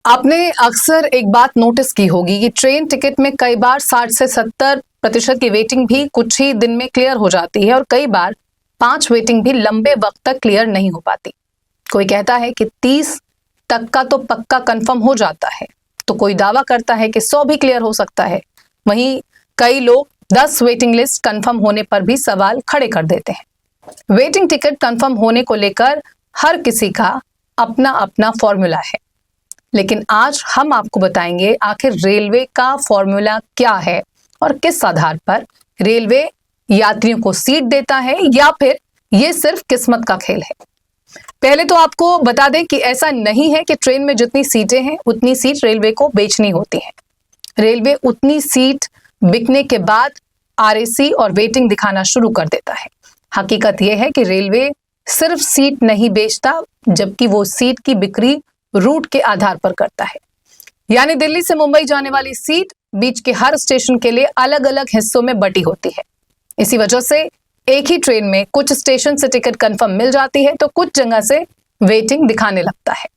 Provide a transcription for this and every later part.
आपने अक्सर एक बात नोटिस की होगी कि ट्रेन टिकट में कई बार 60 से 70% की वेटिंग भी कुछ ही दिन में क्लियर हो जाती है और कई बार 5 वेटिंग भी लंबे वक्त तक क्लियर नहीं हो पाती। कोई कहता है कि 30 तक का तो पक्का कंफर्म हो जाता है, तो कोई दावा करता है कि 100 भी क्लियर हो सकता है। वहीं कई लोग 10 वेटिंग लिस्ट कंफर्म होने पर भी सवाल खड़े कर देते हैं। वेटिंग टिकट कंफर्म होने को लेकर हर किसी का अपना अपना फॉर्मूला है, लेकिन आज हम आपको बताएंगे आखिर रेलवे का फॉर्मूला क्या है और किस आधार पर रेलवे यात्रियों को सीट देता है या फिर ये सिर्फ किस्मत का खेल है। पहले तो आपको बता दें कि ऐसा नहीं है कि ट्रेन में जितनी सीटें हैं उतनी सीट रेलवे को बेचनी होती है। रेलवे उतनी सीट बिकने के बाद आरएसी और वेटिंग दिखाना शुरू कर देता है। हकीकत यह है कि रेलवे सिर्फ सीट नहीं बेचता, जबकि वो सीट की बिक्री रूट के आधार पर करता है। यानी दिल्ली से मुंबई जाने वाली सीट बीच के हर स्टेशन के लिए अलग अलग हिस्सों में बटी होती है। इसी वजह से एक ही ट्रेन में कुछ स्टेशन से टिकट कंफर्म मिल जाती है तो कुछ जगह से वेटिंग दिखाने लगता है।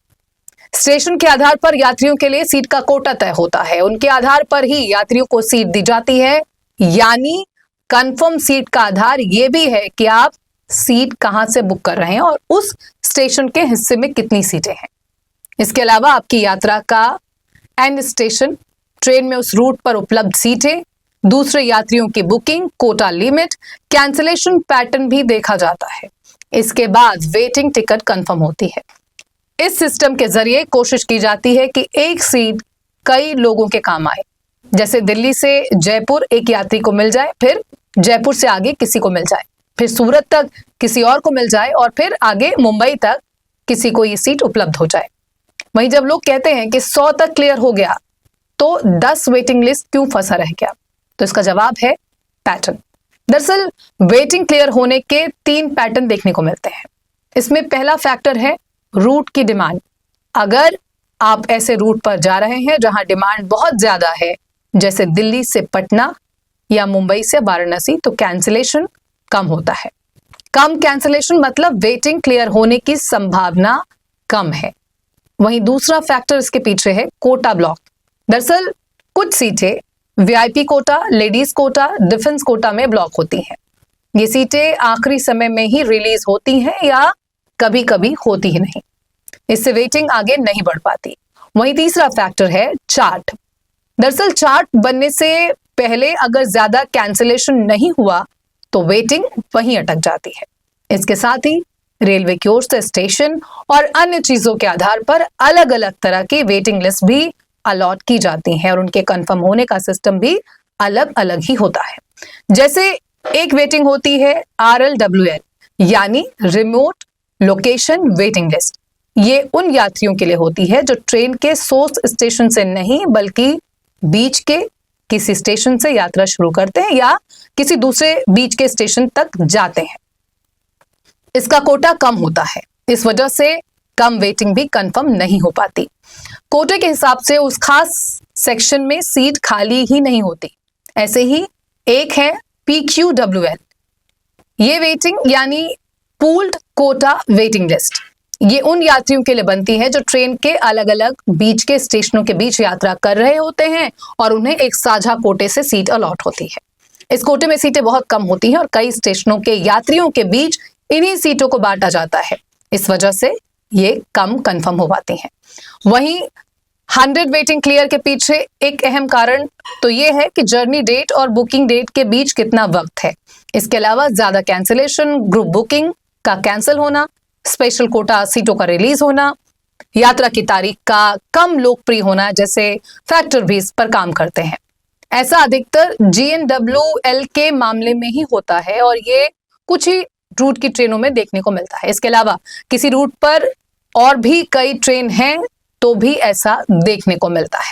स्टेशन के आधार पर यात्रियों के लिए सीट का कोटा तय होता है, उनके आधार पर ही यात्रियों को सीट दी जाती है। यानी कंफर्म सीट का आधार यह भी है कि आप सीट कहां से बुक कर रहे हैं और उस स्टेशन के हिस्से में कितनी सीटें हैं। इसके अलावा आपकी यात्रा का एंड स्टेशन, ट्रेन में उस रूट पर उपलब्ध सीटें, दूसरे यात्रियों की booking, quota limit, cancellation pattern भी देखा जाता है। इसके बाद वेटिंग टिकट कंफर्म होती है। इस सिस्टम के जरिए कोशिश की जाती है कि एक सीट कई लोगों के काम आए। जैसे दिल्ली से जयपुर एक यात्री को मिल जाए, फिर जयपुर से आगे किसी को मिल जाए, फिर सूरत तक किसी और को मिल जाए और फिर आगे मुंबई तक किसी को ये सीट उपलब्ध हो जाए। वहीं जब लोग कहते हैं कि 100 तक क्लियर हो गया तो 10 वेटिंग लिस्ट क्यों फंसा रह गया, तो इसका जवाब है पैटर्न। दरअसल वेटिंग क्लियर होने के 3 पैटर्न देखने को मिलते हैं। इसमें पहला फैक्टर है रूट की डिमांड। अगर आप ऐसे रूट पर जा रहे हैं जहां डिमांड बहुत ज्यादा है, जैसे दिल्ली से पटना या मुंबई से वाराणसी, तो कैंसिलेशन कम होता है। कम कैंसिलेशन मतलब वेटिंग क्लियर होने की संभावना कम है। वहीं दूसरा फैक्टर इसके पीछे है कोटा ब्लॉक। दरअसल कुछ सीटें VIP quota, ladies quota, defence quota में ब्लॉक होती हैं। ये सीटें आखिरी समय में ही रिलीज होती हैं या कभी कभी होती ही नहीं, इससे वेटिंग आगे नहीं बढ़ पाती। वहीं तीसरा फैक्टर है चार्ट। दरअसल चार्ट बनने से पहले अगर ज्यादा कैंसिलेशन नहीं हुआ तो वेटिंग वहीं अटक जाती है। इसके साथ ही रेलवे की ओर से स्टेशन और अन्य चीजों के आधार पर अलग अलग तरह की वेटिंग लिस्ट भी अलॉट की जाती हैं और उनके कंफर्म होने का सिस्टम भी अलग अलग ही होता है। जैसे एक वेटिंग होती है RLWL यानी रिमोट लोकेशन वेटिंग लिस्ट। ये उन यात्रियों के लिए होती है जो ट्रेन के सोर्स स्टेशन से नहीं बल्कि बीच के किसी स्टेशन से यात्रा शुरू करते हैं या किसी दूसरे बीच के स्टेशन तक जाते हैं। इसका कोटा कम होता है, इस वजह से कम वेटिंग भी कंफर्म नहीं हो पाती। कोटे के हिसाब से उस खास सेक्शन में सीट खाली ही नहीं होती। ऐसे ही एक है PQWL, ये वेटिंग यानी पूल्ड कोटा वेटिंग लिस्ट। ये उन यात्रियों के लिए बनती है जो ट्रेन के अलग अलग बीच के स्टेशनों के बीच यात्रा कर रहे होते हैं और उन्हें एक साझा कोटे से सीट अलॉट होती है। इस कोटे में सीटें बहुत कम होती हैं और कई स्टेशनों के यात्रियों के बीच इन्हीं सीटों को बांटा जाता है, इस वजह से ये कम कंफर्म हो पाती हैं। वहीं 100 वेटिंग क्लियर के पीछे एक अहम कारण तो ये है कि जर्नी डेट और बुकिंग डेट के बीच कितना वक्त है। इसके अलावा ज्यादा कैंसिलेशन, ग्रुप बुकिंग का कैंसिल होना, स्पेशल कोटा सीटों का रिलीज होना, यात्रा की तारीख का कम लोकप्रिय होना जैसे फैक्टर भी इस पर काम करते हैं। ऐसा अधिकतर GNWL के मामले में ही होता है और ये कुछ ही रूट की ट्रेनों में देखने को मिलता है। इसके अलावा किसी रूट पर और भी कई ट्रेन हैं तो भी ऐसा देखने को मिलता है।